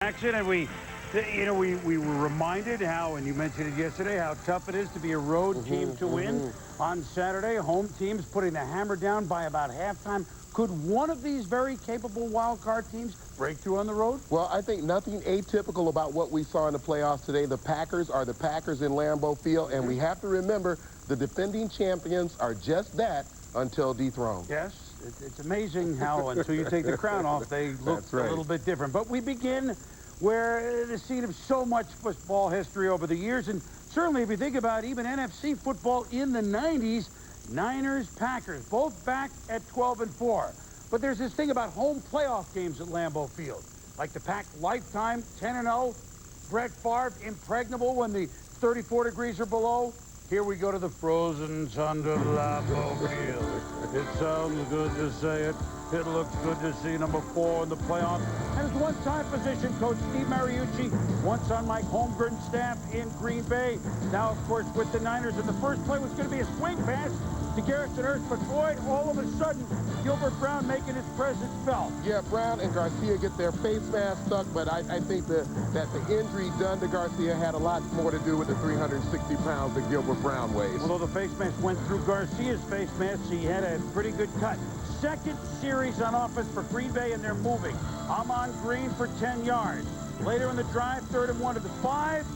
Jackson, and we were reminded how, and you mentioned it yesterday, how tough it is to be a road team to win. On Saturday, home teams putting the hammer down by about halftime. Could one of these very capable wild card teams break through on the road? Well, I think nothing atypical about what we saw in the playoffs today. The Packers are the Packers in Lambeau Field, and we have to remember the defending champions are just that until dethroned. Yes, it's amazing how until you take the crown off, they look a little bit different. But we begin where the scene of so much football history over the years, and certainly if you think about even NFC football in the 90s, Niners, Packers, both back at 12-4. But there's this thing about home playoff games at Lambeau Field, like the Pack lifetime 10-0, Brett Favre impregnable when the 34 degrees or below. Here we go to the frozen tundra of Lambeau Field. It sounds good to say it. It looks good to see number 4 in the playoffs. And his one-time position coach, Steve Mariucci, once on Mike Holmgren's staff in Green Bay. Now, of course, with the Niners. And the first play was going to be a swing pass to Garrison Hurst. But, boy, all of a sudden, Gilbert Brown making his presence felt. Yeah, Brown and Garcia get their face mask stuck, but I think that the injury done to Garcia had a lot more to do with the 360 pounds that Gilbert Brown weighs. Although the face mask went through Garcia's face mask, he had a pretty good cut. Second series on offense for Green Bay, and they're moving. Amon Green for 10 yards. Later in the drive, 3rd and 1 to the 5.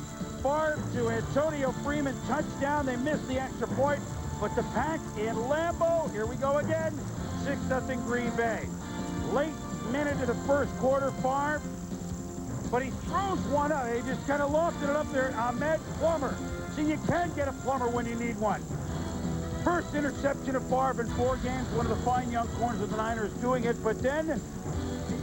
Favre to Antonio Freeman, touchdown. They missed the extra point, but the Pack in Lambeau, here we go again, 6-0 Green Bay. Late minute of the first quarter, Favre, but he throws one up. He just kind of lofted it up there. Ahmed Plummer. See, you can get a plumber when you need one. First interception of Favre in 4 games. One of the fine young corners of the Niners doing it. But then,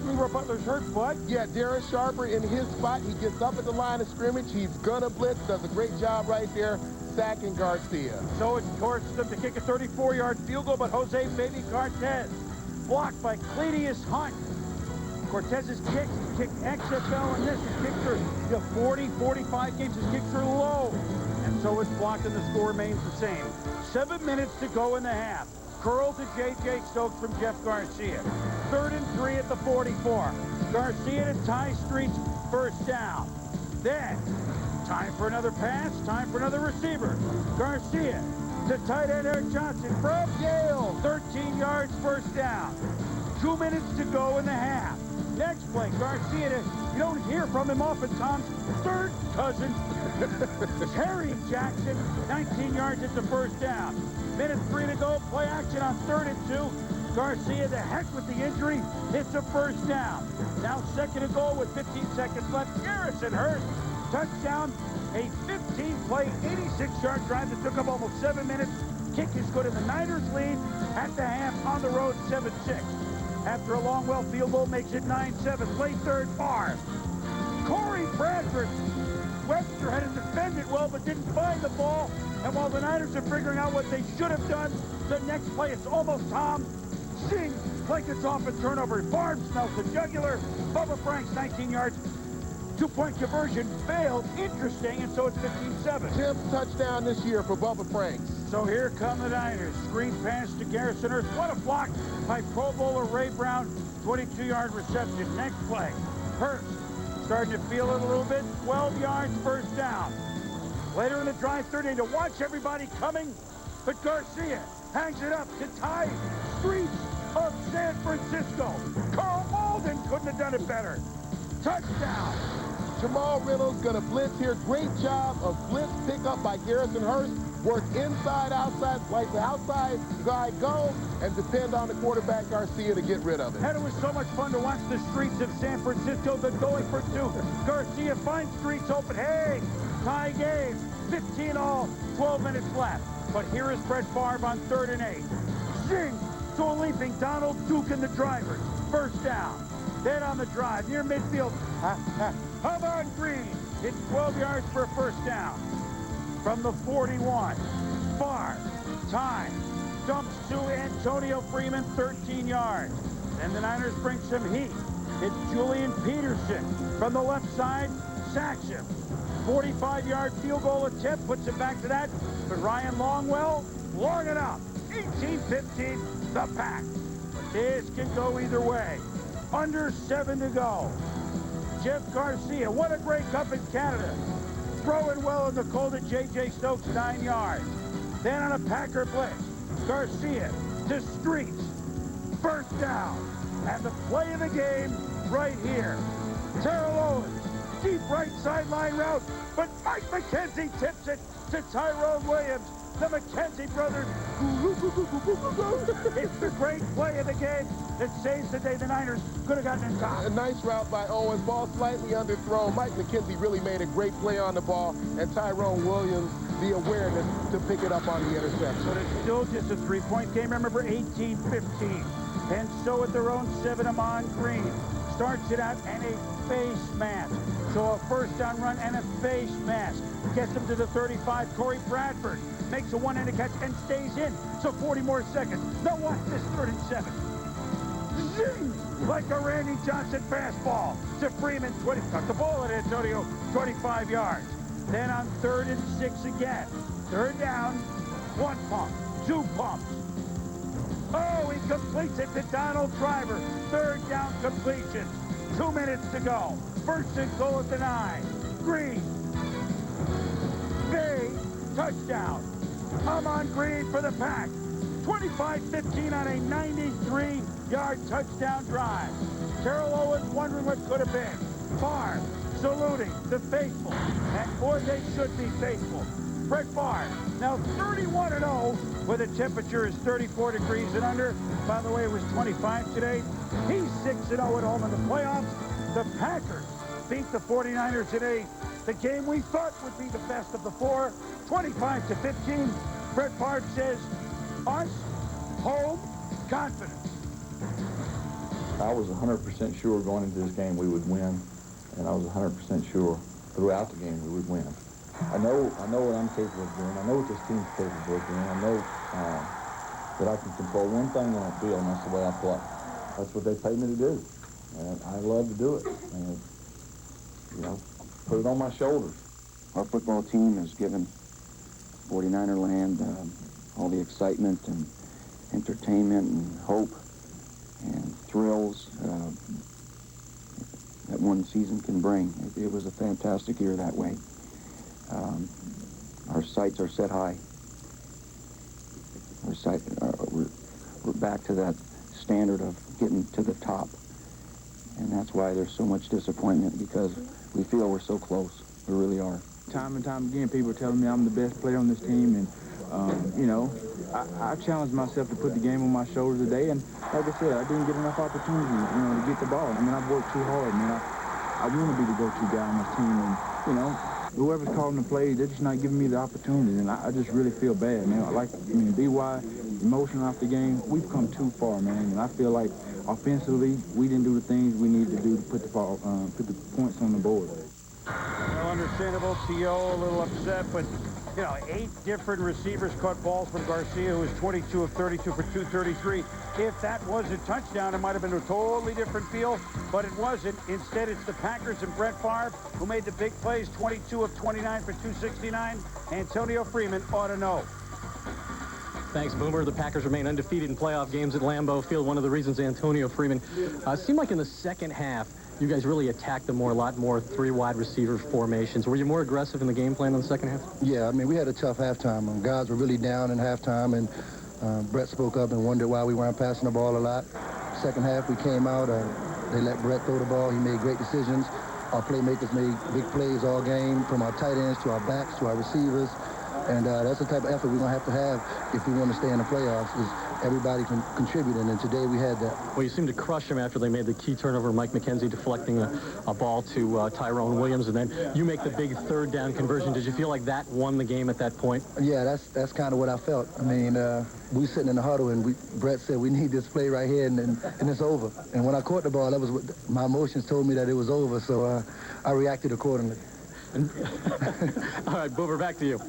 Leroy Butler's hurt, bud. Yeah, Darren Sharper in his spot. He gets up at the line of scrimmage. He's gonna blitz. Does a great job right there, sacking Garcia. So it forces them to kick a 34-yard field goal, but Jose Baby Cortez blocked by Cledius Hunt. Cortez's kicks, he kicked XFL, and this is kicked for 40, 45 games. His kicks are low. And so it's blocked, and the score remains the same. 7 minutes to go in the half. Curl to J.J. Stokes from Jeff Garcia. 3rd and 3 at the 44. Garcia to Ty Street's first down. Then, time for another pass, time for another receiver. Garcia to tight end Eric Johnson from Yale. 13 yards, first down. 2 minutes to go in the half. Next play, Garcia you don't hear from him often, Tom's third cousin, Terry Jackson, 19 yards at the first down. Minute 3 to go, play action on 3rd and 2. Garcia, the heck with the injury, hits a first down. Now 2nd and goal with 15 seconds left. Garrison Hurst, touchdown, a 15-play, 86-yard drive that took up almost 7 minutes. Kick is good, and the Niners lead at the half on the road, 7-6. After a Longwell field goal makes it 9-7. Play 3rd, Favre. Corey Bradford. Webster had to defend it well, but didn't find the ball. And while the Niners are figuring out what they should have done, the next play, it's almost Tom. Sing, Plankton's off a turnover. Favre smells the jugular. Bubba Franks, 19 yards. 2-point conversion failed. Interesting, and so it's 15-7. 10th touchdown this year for Bubba Franks. So here come the Niners. Screen pass to Garrison Hurst. What a block by Pro Bowler Ray Brown. 22-yard reception. Next play. Hurst starting to feel it a little bit. 12 yards, first down. Later in the drive, 30 to watch everybody coming. But Garcia hangs it up to Ty Streets of San Francisco. Carl Malden couldn't have done it better. Touchdown. Jamal Reynolds gonna blitz here. Great job of blitz pickup by Garrison Hurst. Work inside, outside, like the outside guy go, and depend on the quarterback Garcia to get rid of it. And it was so much fun to watch the streets of San Francisco. They're going for 2. Garcia finds Streets open. Hey, tie game. 15 all, 12 minutes left. But here is Brett Favre on 3rd and 8. Zing to a leaping Donald Duke and the drivers. First down. Then on the drive, near midfield, Amon Green hits 12 yards for a first down. From the 41, Favre, time, dumps to Antonio Freeman, 13 yards. Then the Niners bring some heat. It's Julian Peterson from the left side, sacks him. 45-yard field goal attempt, puts it back to that. But Ryan Longwell, long enough. 18-15, the Pack. But this can go either way. Under 7 to go. Jeff Garcia, what a great cup in Canada. Throwing well in the cold at J.J. Stokes, 9 yards. Then on a Packer blitz, Garcia to Streets. First down. And the play of the game right here. Terrell Owens, deep right sideline route, but Mike McKenzie tips it to Tyrone Williams. The McKenzie brothers. It's the great play of the game that saves the day. The Niners could have gotten in top. A nice route by Owens. Ball slightly underthrown. Mike McKenzie really made a great play on the ball, and Tyrone Williams the awareness to pick it up on the interception. But it's still just a three-point game. Remember, 18-15. And so at their own 7, Amon Green starts it out and a face mask. So a first down run and a face mask. Gets him to the 35. Corey Bradford makes a one-handed catch and stays in. So 40 more seconds. No, watch this, 3rd and 7. Zing! Like a Randy Johnson fastball to Freeman. 20. Cut the ball at Antonio. 25 yards. Then on 3rd and 6 again. 3rd down. 1 pump. 2 pumps. Oh, he completes it to Donald Driver. 3rd down completion. 2 minutes to go. 1st and goal at the 9. Green. Bay. Touchdown. Amon Green for the Pack. 25-15 on a 93-yard touchdown drive. Terrell Owens wondering what could have been. Favre saluting the faithful. And boy, they should be faithful. Brett Favre, now 31-0, where the temperature is 34 degrees and under. By the way, it was 25 today. He's 6-0 at home in the playoffs. The Packers beat the 49ers today. The game we thought would be the best of the 4, 25-15. Brett Favre says, us, home, confidence. I was 100% sure going into this game we would win, and I was 100% sure throughout the game we would win. I know what I'm capable of doing. I know what this team's capable of doing. I know that I can control one thing on the field, and that's the way I play. That's what they paid me to do, and I love to do it. And, you know, put it on my shoulders. Our football team has given 49er land all the excitement and entertainment and hope and thrills that one season can bring. It was a fantastic year that way. Our sights are set high. We're back to that standard of getting to the top. And that's why there's so much disappointment, because we feel we're so close. We really are. Time and time again, people are telling me I'm the best player on this team, and you know, I challenged myself to put the game on my shoulders today, and like I said, I didn't get enough opportunities, you know, to get the ball. I mean, I've worked too hard, man. I want to be the go-to guy on this team, and you know, whoever's calling the play, they're just not giving me the opportunity, and I just really feel bad, man. BY, emotional after the game, we've come too far, man, and I feel like offensively, we didn't do the things we needed to do to put the points on the board. Well, understandable. T.O. a little upset, but, you know, 8 different receivers caught balls from Garcia, who was 22 of 32 for 233. If that was a touchdown, it might have been a totally different feel, but it wasn't. Instead, it's the Packers and Brett Favre who made the big plays, 22 of 29 for 269. Antonio Freeman ought to know. Thanks, Boomer. The Packers remain undefeated in playoff games at Lambeau Field. One of the reasons Antonio Freeman seemed like in the second half, you guys really attacked them a lot more 3 wide receiver formations. Were you more aggressive in the game plan in the second half? Yeah, I mean, we had a tough halftime. Guys were really down in halftime, and Brett spoke up and wondered why we weren't passing the ball a lot. Second half, we came out. They let Brett throw the ball. He made great decisions. Our playmakers made big plays all game, from our tight ends to our backs to our receivers. And that's the type of effort we're going to have if we want to stay in the playoffs, is everybody can contribute, and today we had that. Well, you seemed to crush them after they made the key turnover, Mike McKenzie deflecting a ball to Tyrone Williams, and then you make the big 3rd down conversion. Did you feel like that won the game at that point? Yeah, that's kind of what I felt. I mean, we sitting in the huddle, and Brett said, we need this play right here, and it's over. And when I caught the ball, that was what my emotions told me, that it was over, so I reacted accordingly. All right, Boomer, back to you.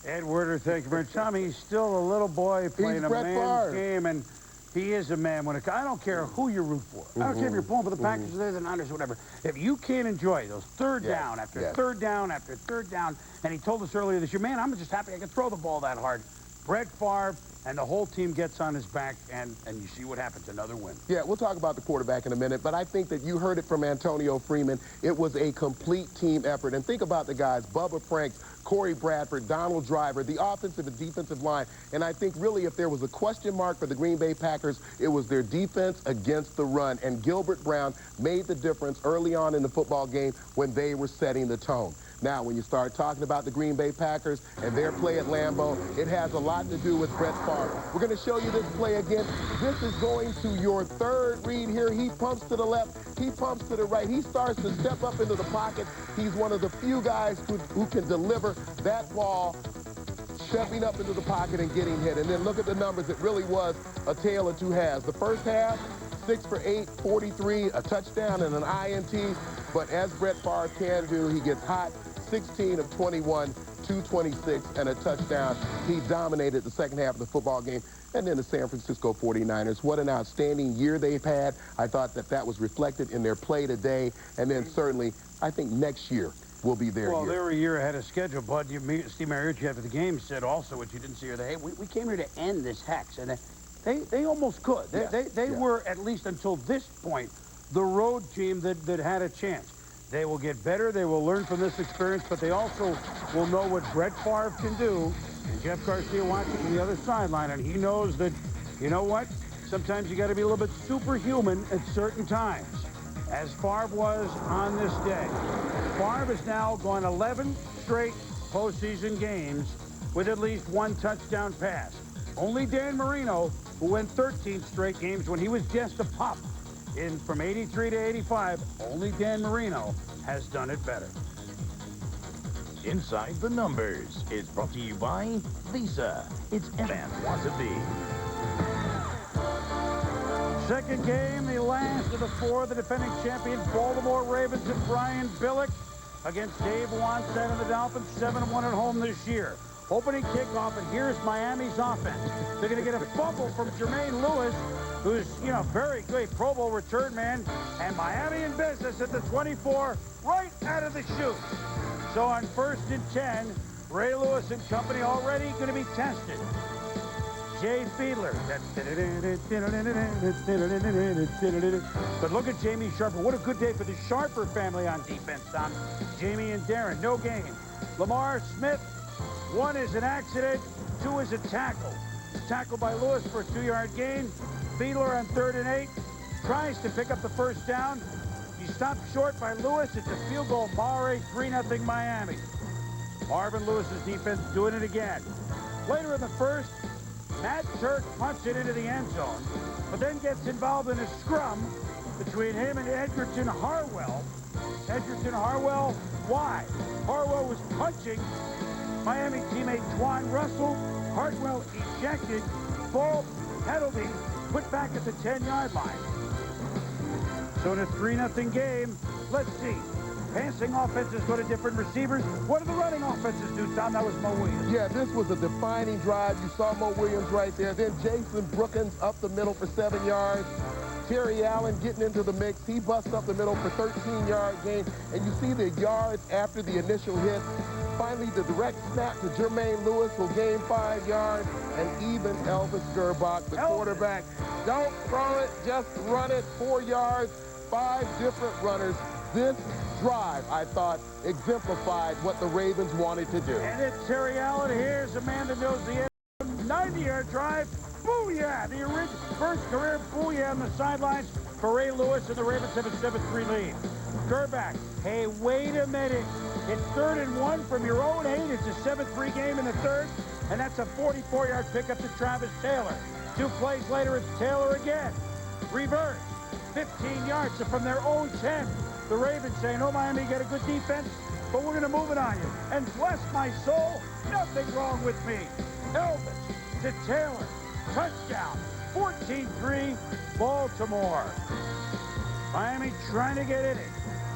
Ed Werder, thank you very much. Tommy, he's still a little boy playing a man's game, and he is a man. I don't care who you root for. I don't care if you're pulling for the Packers or the Niners or whatever. If you can't enjoy those 3rd down after 3rd down after 3rd down, and he told us earlier this year, man, I'm just happy I can throw the ball that hard. Brett Favre, and the whole team gets on his back, and you see what happens, another win. Yeah, we'll talk about the quarterback in a minute, but I think that you heard it from Antonio Freeman. It was a complete team effort. And think about the guys, Bubba Franks, Corey Bradford, Donald Driver, the offensive and defensive line. And I think really if there was a question mark for the Green Bay Packers, it was their defense against the run. And Gilbert Brown made the difference early on in the football game when they were setting the tone. Now, when you start talking about the Green Bay Packers and their play at Lambeau, it has a lot to do with Brett Favre. We're going to show you this play again. This is going to your third read here. He pumps to the left. He pumps to the right. He starts to step up into the pocket. He's one of the few guys who can deliver that ball, stepping up into the pocket and getting hit. And then look at the numbers. It really was a tale of two halves. The first half, 6 for 8, 43, a touchdown and an INT. But as Brett Favre can do, he gets hot. 16 of 21, 226, and a touchdown. He dominated the second half of the football game. And then the San Francisco 49ers, what an outstanding year they've had. I thought that was reflected in their play today. And then certainly, I think next year will be their year. Well, they were a year ahead of schedule, Bud. Steve Mariucci after the game said also, what you didn't see here, that, hey, we came here to end this hex. And they almost could. They were, at least until this point, the road team that had a chance. They will get better. They will learn from this experience, but they also will know what Brett Favre can do. And Jeff Garcia watching from the other sideline, and he knows that, you know what? Sometimes you got to be a little bit superhuman at certain times, as Favre was on this day. Favre has now gone 11 straight postseason games with at least one touchdown pass. Only Dan Marino, who went 13 straight games when he was just a pup. From 83 to 85, only Dan Marino has done it better. Inside the Numbers is brought to you by Visa. It's fans want to be. Second game, the last of the four, the defending champion Baltimore Ravens and Brian Billick against Dave Wannstedt and the Dolphins, 7-1 at home this year. Opening kickoff, and here's Miami's offense. They're going to get a fumble from Jermaine Lewis, who's, very good Pro Bowl return man, and Miami in business at the 24, right out of the chute. So on 1st and 10, Ray Lewis and company already going to be tested. Jay Fiedler. But look at Jamie Sharper. What a good day for the Sharper family on defense, Tom. Jamie and Darren, no gain. Lamar Smith, 1 is an accident, 2 is a tackle. Tackled by Lewis for a 2-yard gain. Fiedler on 3rd and 8 tries to pick up the first down. He stopped short by Lewis. It's a field goal. Mare, 3-0 Miami. Marvin Lewis's defense doing it again. Later in the first, Matt Turk punts it into the end zone, but then gets involved in a scrum between him and Edgerton Harwell. Edgerton Harwell, why? Harwell was punching Miami teammate Twan Russell. Harwell ejected. Ball penalty put back at the 10-yard line. So in a 3-0 game, let's see. Passing offenses go to different receivers. What do the running offenses do, Tom? That was Mo Williams. Yeah, this was a defining drive. You saw Mo Williams right there. Then Jason Brookins up the middle for 7 yards. Terry Allen getting into the mix. He busts up the middle for 13-yard gain. And you see the yards after the initial hit. Finally, the direct snap to Jermaine Lewis will gain 5 yards. And even Elvis Gerbach, the quarterback. Don't throw it, just run it. 4 yards, 5 different runners. This drive, I thought, exemplified what the Ravens wanted to do. And it's Terry Allen. Here's a man that knows the 90-yard drive. Booyah! The original first career booyah on the sidelines for Ray Lewis, and the Ravens have a 7-3 lead. Gerbach, hey, wait a minute. It's 3rd and 1 from your own 8. It's a 7-3 game in the third, and that's a 44-yard pickup to Travis Taylor. 2 plays later, it's Taylor again. Reverse, 15 yards, so from their own 10. The Ravens saying, oh, Miami, you got a good defense, but we're going to move it on you. And bless my soul, nothing wrong with me. Elvis to Taylor. Touchdown. 14-3, Baltimore. Miami trying to get in it.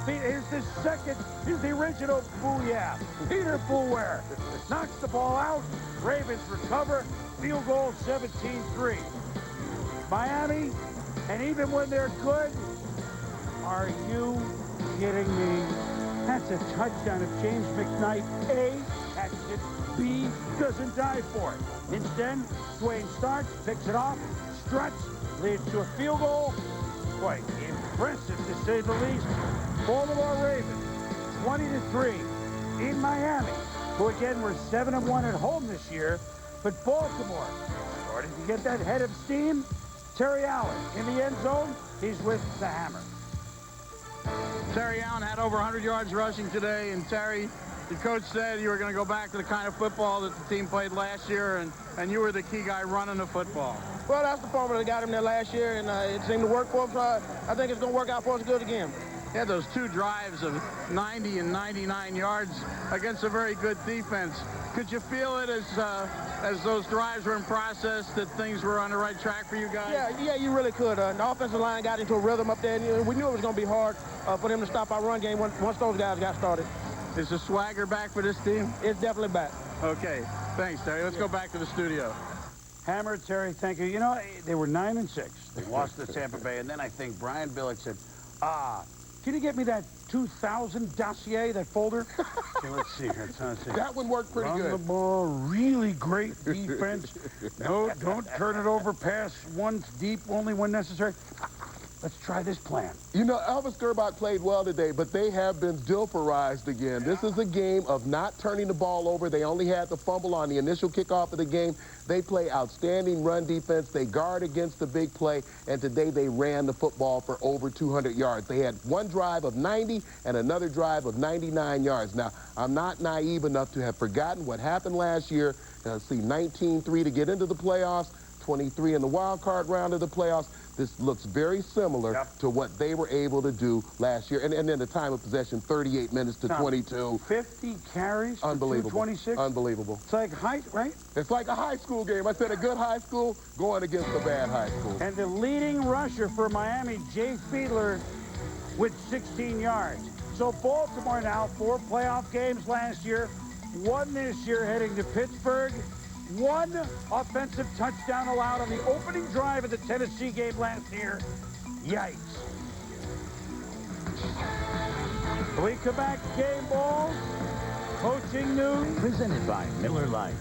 Here's the second. Here's the original booyah. Peter Boulware knocks the ball out. Ravens recover. Field goal, 17-3. Miami, and even when they're good, are you kidding me? That's a touchdown if James McKnight, A, catches it, B, doesn't dive for it. Instead, Swain starts, picks it off, struts, leads to a field goal. Quite impressive, to say the least. Baltimore Ravens, 20-3 in Miami, who again were 7-1 at home this year. But Baltimore starting to get that head of steam. Terry Allen in the end zone. He's with the Hammer. Terry Allen had over 100 yards rushing today, and Terry, the coach said you were going to go back to the kind of football that the team played last year, and you were the key guy running the football. Well, that's the formula that got him there last year, and it seemed to work for him, so I think it's going to work out for us good again. He had those 2 drives of 90 and 99 yards against a very good defense. Could you feel it as those drives were in process that things were on the right track for you guys? Yeah, you really could. The offensive line got into a rhythm up there, and we knew it was going to be hard for them to stop our run game once those guys got started. Is the swagger back for this team? It's definitely back. Okay, thanks, Terry. Let's go back to the studio. Hammer, Terry, thank you. You know, they were 9-6. They lost to Tampa Bay, and then I think Brian Billick said, can you get me that 2000 dossier, that folder? Okay, let's see here. That one worked pretty good. Run the ball, really great defense. No, don't turn it over past once deep, only when necessary. Let's try this plan. You know, Elvis Gerbach played well today, but they have been Dilferized again. This is a game of not turning the ball over. They only had the fumble on the initial kickoff of the game. They play outstanding run defense. They guard against the big play, and today they ran the football for over 200 yards. They had one drive of 90 and another drive of 99 yards. Now, I'm not naive enough to have forgotten what happened last year. See, 19-3 to get into the playoffs, 23 in the wild card round of the playoffs. This looks very similar to what they were able to do last year. And then the time of possession, 38 minutes to 22. 50 carries for 226? Unbelievable. It's like height, right? It's like a high school game. I said a good high school going against a bad high school. And the leading rusher for Miami, Jay Fiedler, with 16 yards. So Baltimore now, 4 playoff games last year, 1 this year heading to Pittsburgh. 1 offensive touchdown allowed on the opening drive of the Tennessee game last year. Yikes. We come back, game balls, coaching news. Presented by Miller Lite.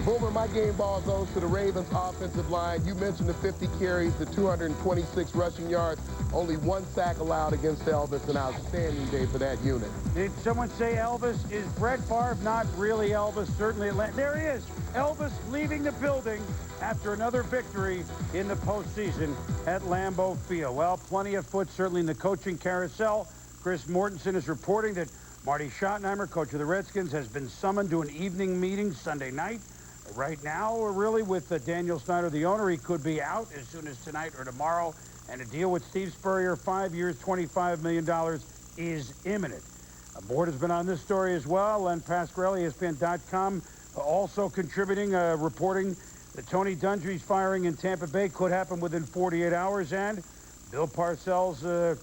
Boomer, my game ball goes to the Ravens offensive line. You mentioned the 50 carries, the 226 rushing yards, only 1 sack allowed against Elvis. An outstanding day for that unit. Did someone say Elvis? Is Brett Favre not really Elvis? Certainly. There he is. Elvis leaving the building after another victory in the postseason at Lambeau Field. Well, plenty of foot certainly in the coaching carousel. Chris Mortensen is reporting that Marty Schottenheimer, coach of the Redskins, has been summoned to an evening meeting Sunday night. Right now, really, with Daniel Snyder, the owner, he could be out as soon as tonight or tomorrow. And a deal with Steve Spurrier, 5 years, $25 million, is imminent. A board has been on this story as well. Len Pasquarelli, ESPN.com, also contributing, reporting that Tony Dungy's firing in Tampa Bay could happen within 48 hours. And Bill Parcells' a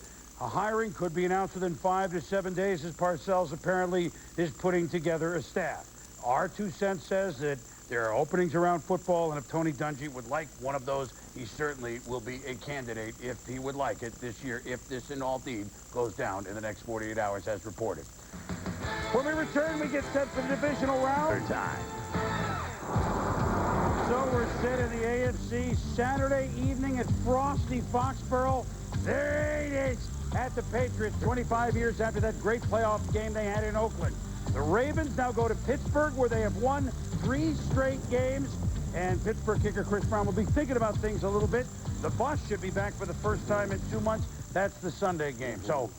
hiring could be announced within 5 to 7 days, as Parcells apparently is putting together a staff. Our 2 cents says that there are openings around football, and if Tony Dungy would like one of those, he certainly will be a candidate if he would like it this year, if this in all deed goes down in the next 48 hours as reported. When we return, we get set for the divisional round. Time. So we're set in the AFC Saturday evening at frosty Foxborough. There it is at the Patriots, 25 years after that great playoff game they had in Oakland. The Ravens now go to Pittsburgh, where they have won 3 straight games, and Pittsburgh kicker Chris Brown will be thinking about things a little bit. The bus should be back for the first time in 2 months. That's the Sunday game. So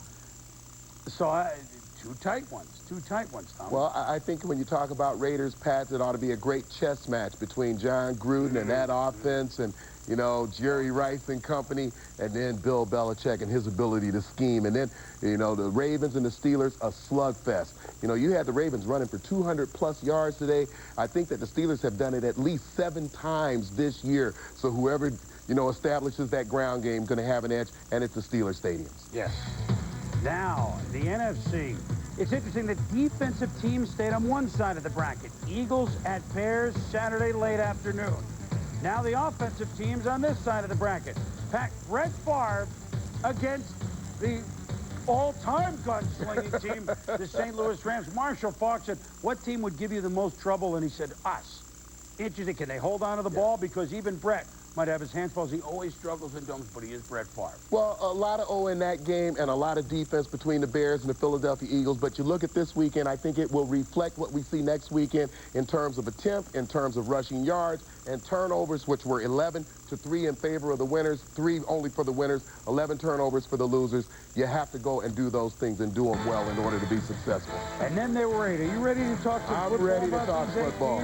2 tight ones, Tom. Well, I think when you talk about Raiders, Pats, it ought to be a great chess match between John Gruden and that offense, and you know, Jerry Rice and company, and then Bill Belichick and his ability to scheme. And then, you know, the Ravens and the Steelers, a slugfest. You know, you had the Ravens running for 200-plus yards today. I think that the Steelers have done it at least 7 times this year. So whoever, you know, establishes that ground game going to have an edge, and it's the Steelers stadiums. Yes. Now, the NFC. It's interesting that defensive teams stayed on one side of the bracket. Eagles at Bears Saturday late afternoon. Now the offensive teams on this side of the bracket. Brett Favre against the all-time gunslinging team, the St. Louis Rams. Marshall Faulk said, what team would give you the most trouble? And he said, us. Interesting. Can they hold on to the ball? Because even Brett might have his hands full. He always struggles in domes, but he is Brett Favre. Well, a lot of O in that game and a lot of defense between the Bears and the Philadelphia Eagles. But you look at this weekend, I think it will reflect what we see next weekend in terms of attempt, in terms of rushing yards, and turnovers, which were 11-3 in favor of the winners, 3 only for the winners, 11 turnovers for the losers. You have to go and do those things and do them well in order to be successful. And then there were 8. Are you ready to talk some I'm football? ready to talk football.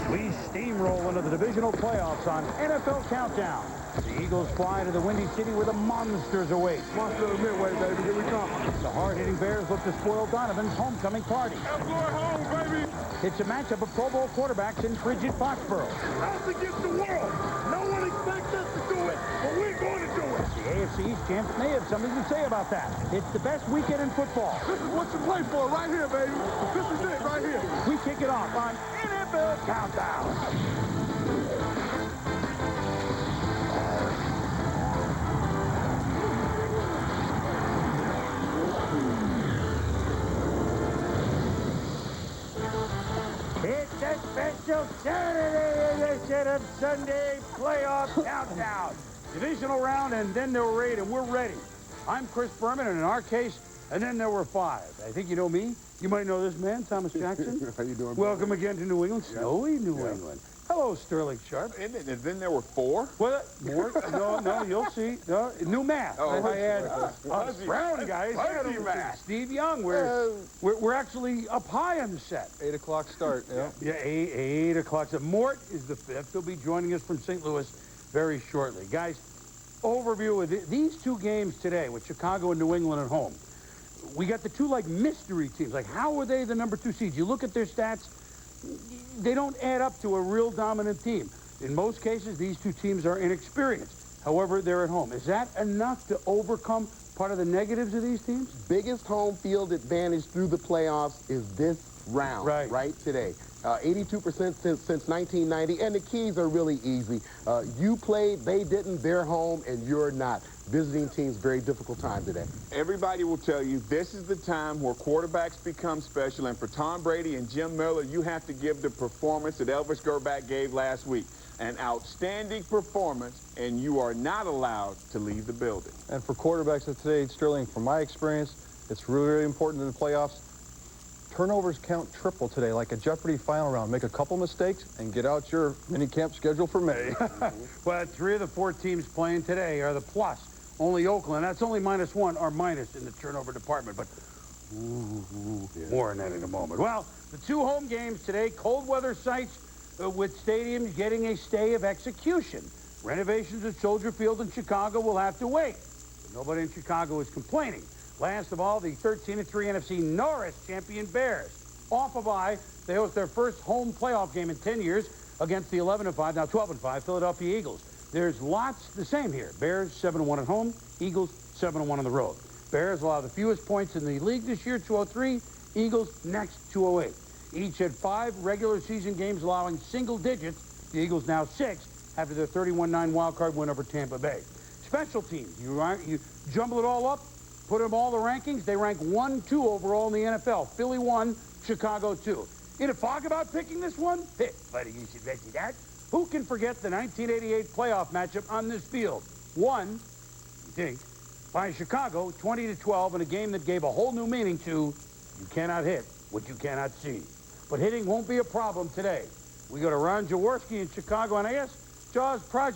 We steamroll into the divisional playoffs on NFL Countdown. The Eagles fly to the Windy City where the Monsters await. Monsters of the Midway, baby. Here we come. The hard-hitting Bears look to spoil Donovan's homecoming party. I'm going home, baby. It's a matchup of Pro Bowl quarterbacks in frigid Foxborough. Us against the world. No one expects us to do it, but we're going to do it. The AFC East champs may have something to say about that. It's the best weekend in football. This is what you play for right here, baby. This is it right here. We kick it off on NFL Countdown. It's a special Saturday edition of Sunday Playoff Countdown. Divisional round, and then there were 8, and we're ready. I'm Chris Berman, and in our case, and then there were 5. I think you know me. You might know this man, Thomas Jackson. How you doing? Welcome again to New England, snowy New England. Hello, Sterling Sharp. And then there were 4? Well, more? No, you'll see. No, new math. Oh, I had brown guys. Fuzzy math. Steve Young. We're actually up high on the set. 8 o'clock start, yeah. Yeah, 8 o'clock. So Mort is the 5th. He'll be joining us from St. Louis very shortly. Guys, overview of these 2 games today with Chicago and New England at home. We got the 2 like mystery teams. Like, how were they the number 2 seeds? You look at their stats, they don't add up to a real dominant team. In most cases, these 2 teams are inexperienced. However, they're at home. Is that enough to overcome part of the negatives of these teams? Biggest home field advantage through the playoffs is this round, right today. 82% since 1990, and the keys are really easy. You played, they didn't, they're home, and you're not. Visiting teams, very difficult time today. Everybody will tell you this is the time where quarterbacks become special, and for Tom Brady and Jim Miller, you have to give the performance that Elvis Grbac gave last week. An outstanding performance, and you are not allowed to leave the building. And for quarterbacks of today, Sterling, from my experience, it's really, really important in the playoffs. Turnovers count triple today, like a Jeopardy final round. Make a couple mistakes and get out your mini-camp schedule for May. Well, 3 of the 4 teams playing today are the plus. Only Oakland, that's only -1, are minus in the turnover department, but more on that in a moment. Well, the 2 home games today, cold weather sites with stadiums getting a stay of execution. Renovations at Soldier Field in Chicago will have to wait. But nobody in Chicago is complaining. Last of all, the 13-3 NFC Norris champion Bears. Off a bye, they host their first home playoff game in 10 years against the 11-5, now 12-5 Philadelphia Eagles. There's lots the same here. Bears 7-1 at home, Eagles 7-1 on the road. Bears allow the fewest points in the league this year, 203. Eagles next, 208. Each had 5 regular season games allowing single digits. The Eagles now 6 after their 31-9 wildcard win over Tampa Bay. Special teams, you jumble it all up, put them all the rankings. They rank 1-2 overall in the NFL. Philly 1, Chicago 2. In a fog about picking this one? Hey, buddy, you should bet you that. Who can forget the 1988 playoff matchup on this field? Won, you think, by Chicago 20-12 in a game that gave a whole new meaning to you cannot hit what you cannot see. But hitting won't be a problem today. We go to Ron Jaworski in Chicago, and I guess Jaws Project